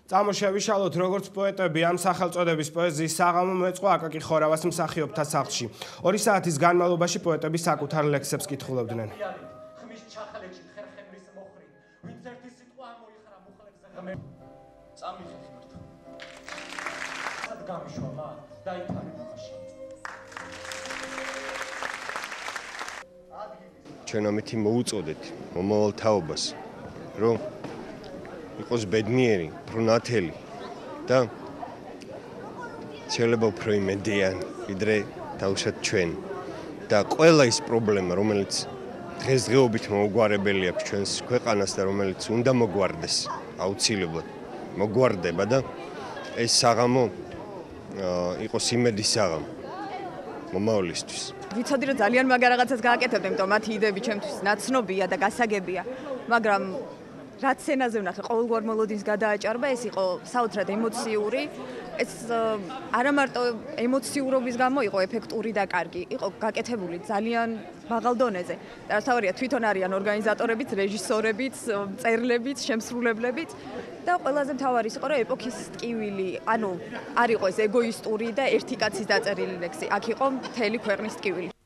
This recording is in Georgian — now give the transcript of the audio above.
წამოშევიშალოთ, როგორც პოეტები ამ სახელწოდების პოეზიის საღამო მოეწყო აკაკი ხორავას მსახიობთა სახლში. 2 საათის განმავლობაში პოეტები საკუთარ ლექსებს კითხულობდნენ. ჩვენ ამით მოუწოდეთ მომავალ თაობას, რომ იყოს ბედნიერი, უფრო ნათელი და შეიძლება უფრო იმედიანი, ვიდრე თავშად ჩვენ. და ყველა ის პრობლემა, რომელიც დღესდღეობით მოუგვარებელი აქვს ჩვენს ქვეყანას და რომელიც უნდა მოგვარდეს, აუცილებლად მოგვარდება და ეს საღამო იყოს იმედის საღამო მომავლისთვის. ვიცოდი, რომ ძალიან მაგარ რაღაცას გააკეთებთ, იმიტომ მათი იდეები ჩემთვის ნაცნობია და გასაგებია, მაგრამ რაც სცენაზე ვნახე, ყოველგვარ მელოდიის გადააჭარბა, ეს იყო საოცრად ემოციური. ეს არა მარტო ემოციურობის გამო იყო ეფექტური და კარგი, იყო გაკეთებული ძალიან მაღალ დონეზე. და თავარია თვითონ არიან ორგანიზატორებიც, რეჟისორებიც, მწერლებიც, შემსრულებლებიც და ყველაზე მთავარი იყო, რომ ეპოქის ტკივილი, ანუ არ იყო ეს ეგოისტური და ერთი კაცის დაწერილი ლექსი, აქ იყო მთელი ქვეყნის ტკივილი.